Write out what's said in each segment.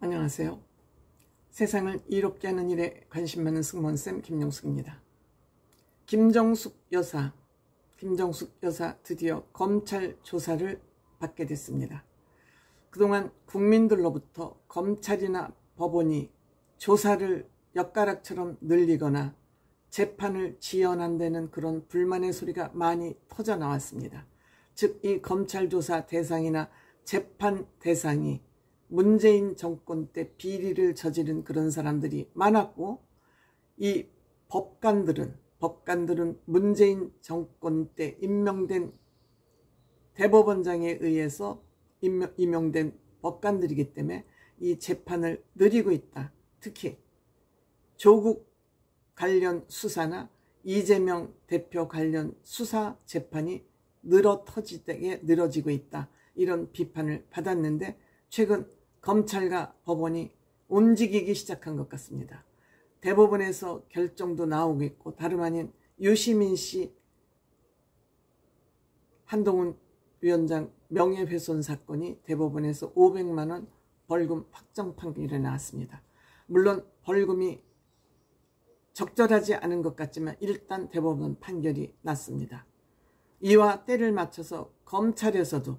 안녕하세요. 세상을 이롭게 하는 일에 관심 많은 승무원쌤 김용숙입니다. 김정숙 여사 드디어 검찰 조사를 받게 됐습니다. 그동안 국민들로부터 검찰이나 법원이 조사를 엿가락처럼 늘리거나 재판을 지연한다는 그런 불만의 소리가 많이 터져나왔습니다. 즉, 이 검찰 조사 대상이나 재판 대상이 문재인 정권 때 비리를 저지른 그런 사람들이 많았고, 이 법관들은 문재인 정권 때 임명된 대법원장에 의해서 임명된 법관들이기 때문에 이 재판을 느리고 있다. 특히 조국 관련 수사나 이재명 대표 관련 수사 재판이 늘어지고 있다. 이런 비판을 받았는데, 최근 검찰과 법원이 움직이기 시작한 것 같습니다. 대법원에서 결정도 나오고 있고, 다름 아닌 유시민 씨 한동훈 위원장 명예훼손 사건이 대법원에서 500만 원 벌금 확정 판결이 나왔습니다. 물론 벌금이 적절하지 않은 것 같지만 일단 대법원 판결이 났습니다. 이와 때를 맞춰서 검찰에서도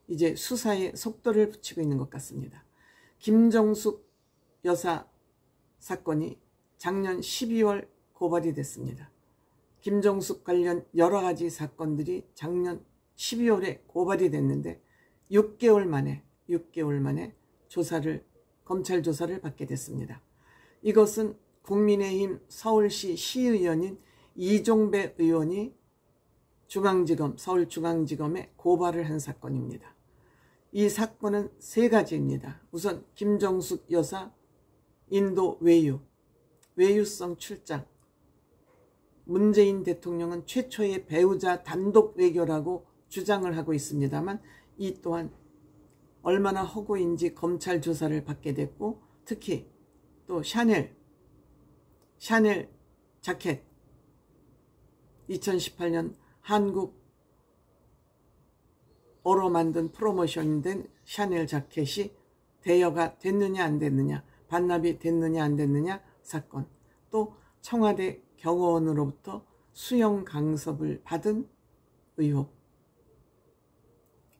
이제 수사에 속도를 붙이고 있는 것 같습니다. 김정숙 여사 사건이 작년 12월 고발이 됐습니다. 김정숙 관련 여러 가지 사건들이 작년 12월에 고발이 됐는데 6개월 만에 검찰 조사를 받게 됐습니다. 이것은 국민의힘 서울시 시의원인 이종배 의원이 서울중앙지검에 고발을 한 사건입니다. 이 사건은 세 가지입니다. 우선 김정숙 여사 인도 외유성 출장. 문재인 대통령은 최초의 배우자 단독 외교라고 주장을 하고 있습니다만, 이 또한 얼마나 허구인지 검찰 조사를 받게 됐고, 특히 또 샤넬 자켓 2018년 한국어로 만든 프로모션된 샤넬 자켓이 대여가 됐느냐 안 됐느냐, 반납이 됐느냐 안 됐느냐 사건, 또 청와대 경호원으로부터 수영 강습을 받은 의혹,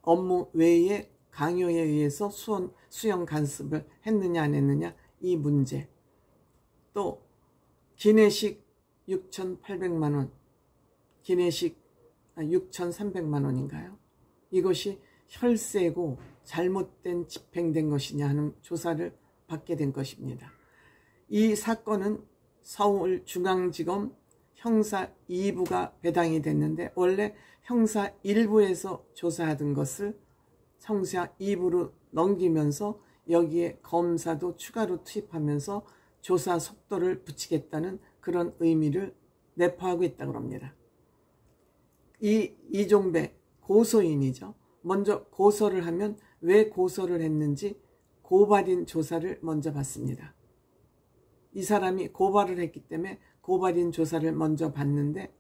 업무 외에 강요에 의해서 수영 강습을 했느냐 안 했느냐 이 문제, 또 기내식 6,800만 원, 기내식 6,300만 원인가요? 이것이 혈세고 잘못된 집행된 것이냐 하는 조사를 받게 된 것입니다. 이 사건은 서울중앙지검 형사 2부가 배당이 됐는데, 원래 형사 1부에서 조사하던 것을 형사 2부로 넘기면서 여기에 검사도 추가로 투입하면서 조사 속도를 붙이겠다는 그런 의미를 내포하고 있다고 합니다. 이종배 고소인이죠. 먼저 고소를 하면 왜 고소를 했는지 고발인 조사를 먼저 받습니다. 이 사람이 고발을 했기 때문에 고발인 조사를 먼저 받는데,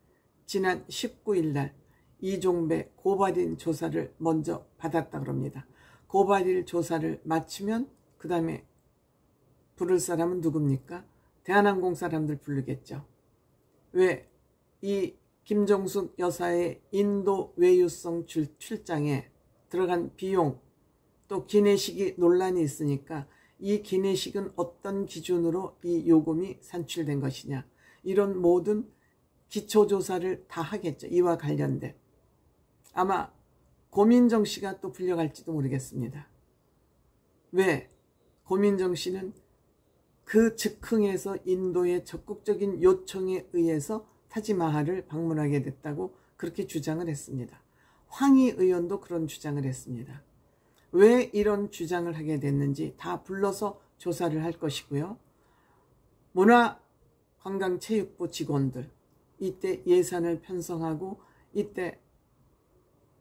지난 19일 날 이종배 고발인 조사를 먼저 받았다고 합니다. 고발인 조사를 마치면 그 다음에 부를 사람은 누굽니까? 대한항공 사람들 부르겠죠. 왜? 이 김정숙 여사의 인도 외유성 출장에 들어간 비용, 또 기내식이 논란이 있으니까 이 기내식은 어떤 기준으로 이 요금이 산출된 것이냐, 이런 모든 기초조사를 다 하겠죠. 이와 관련된. 아마 고민정 씨가 또 불려갈지도 모르겠습니다. 왜? 고민정 씨는 그 즉흥에서 인도의 적극적인 요청에 의해서 타지마할을 방문하게 됐다고 그렇게 주장을 했습니다. 황희 의원도 그런 주장을 했습니다. 왜 이런 주장을 하게 됐는지 다 불러서 조사를 할 것이고요. 문화관광체육부 직원들, 이때 예산을 편성하고 이때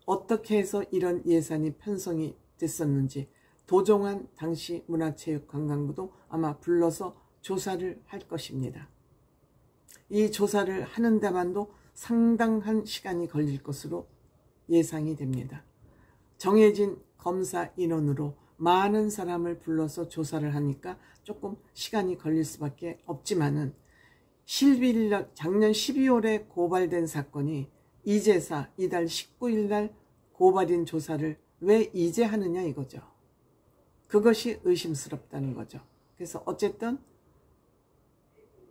어떻게 해서 이런 예산이 편성이 됐었는지 도종환 당시 문화체육관광부도 아마 불러서 조사를 할 것입니다. 이 조사를 하는 데만도 상당한 시간이 걸릴 것으로 예상이 됩니다. 정해진 검사 인원으로 많은 사람을 불러서 조사를 하니까 조금 시간이 걸릴 수밖에 없지만은 작년 12월에 고발된 사건이 이제사 이달 19일 날 고발인 조사를 왜 이제 하느냐 이거죠. 그것이 의심스럽다는 거죠. 그래서 어쨌든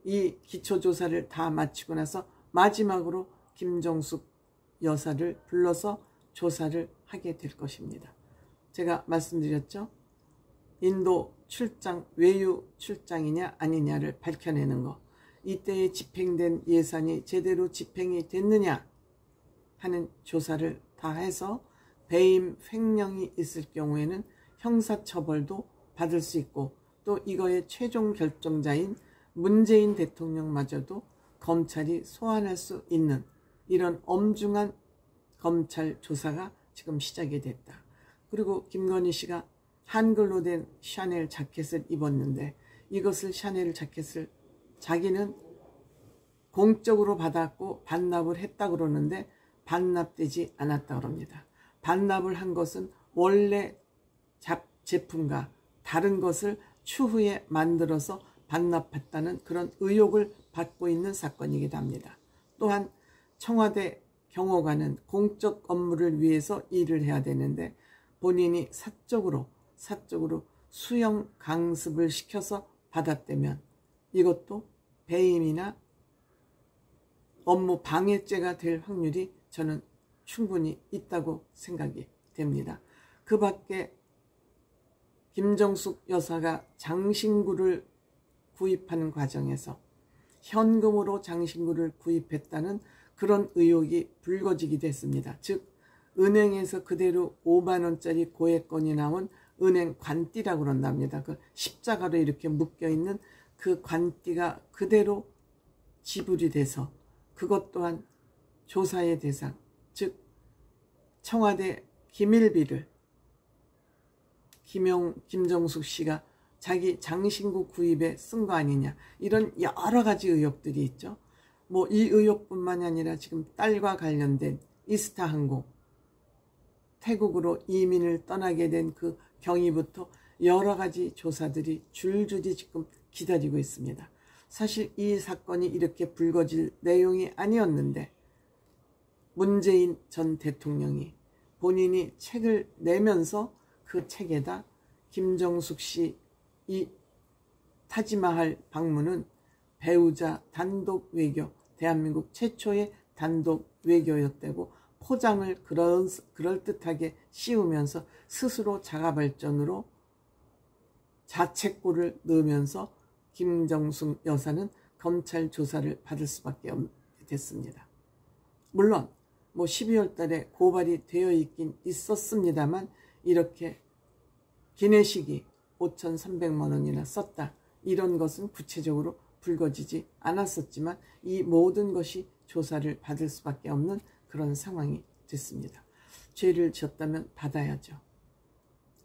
이 기초조사를 다 마치고 나서 마지막으로 김정숙 여사를 불러서 조사를 하게 될 것입니다. 제가 말씀드렸죠. 인도 출장, 외유 출장이냐 아니냐를 밝혀내는 거. 이때에 집행된 예산이 제대로 집행이 됐느냐 하는 조사를 다 해서 배임 횡령이 있을 경우에는 형사처벌도 받을 수 있고 또 이거의 최종 결정자인 문재인 대통령마저도 검찰이 소환할 수 있는 이런 엄중한 검찰 조사가 지금 시작이 됐다. 그리고 김건희 씨가 한글로 된 샤넬 자켓을 입었는데 이것을 샤넬 자켓을 자기는 공적으로 받았고 반납을 했다 그러는데 반납되지 않았다 그럽니다. 반납을 한 것은 원래 제품과 다른 것을 추후에 만들어서 반납했다는 그런 의혹을 받고 있는 사건이기도 합니다. 또한 청와대 경호관은 공적 업무를 위해서 일을 해야 되는데 본인이 사적으로 수영 강습을 시켜서 받았다면 이것도 배임이나 업무 방해죄가 될 확률이 저는 충분히 있다고 생각이 됩니다. 그 밖에 김정숙 여사가 장신구를 구입하는 과정에서 현금으로 장신구를 구입했다는 그런 의혹이 불거지기도 했습니다. 즉 은행에서 그대로 5만 원짜리 고액건이 나온 은행 관띠라고 그런답니다. 그 십자가로 이렇게 묶여있는 그 관띠가 그대로 지불이 돼서 그것 또한 조사의 대상, 즉 청와대 기밀비를 김정숙 씨가 자기 장신구 구입에 쓴 거 아니냐 이런 여러 가지 의혹들이 있죠. 뭐 이 의혹뿐만이 아니라 지금 딸과 관련된 이스타항공 태국으로 이민을 떠나게 된 그 경위부터 여러 가지 조사들이 줄줄이 지금 기다리고 있습니다. 사실 이 사건이 이렇게 불거질 내용이 아니었는데 문재인 전 대통령이 본인이 책을 내면서 그 책에다 김정숙 씨 이 타지마할 방문은 배우자 단독 외교, 대한민국 최초의 단독 외교였다고 포장을 그럴듯하게 씌우면서 스스로 자가발전으로 자책골을 넣으면서 김정숙 여사는 검찰 조사를 받을 수밖에 됐습니다. 물론 뭐 12월 달에 고발이 되어 있긴 있었습니다만 이렇게 기내식이 5,300만 원이나 썼다 이런 것은 구체적으로 불거지지 않았었지만 이 모든 것이 조사를 받을 수밖에 없는 그런 상황이 됐습니다. 죄를 지었다면 받아야죠.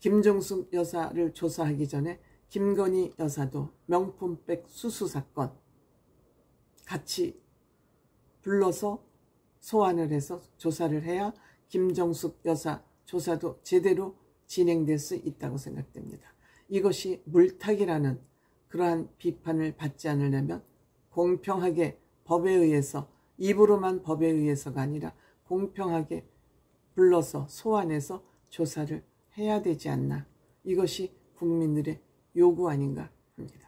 김정숙 여사를 조사하기 전에 김건희 여사도 명품백 수수 사건 같이 불러서 소환을 해서 조사를 해야 김정숙 여사 조사도 제대로 진행될 수 있다고 생각됩니다. 이것이 물타기라는 그러한 비판을 받지 않으려면 공평하게 법에 의해서 입으로만 법에 의해서가 아니라 공평하게 불러서 소환해서 조사를 해야 되지 않나. 이것이 국민들의 요구 아닌가 합니다.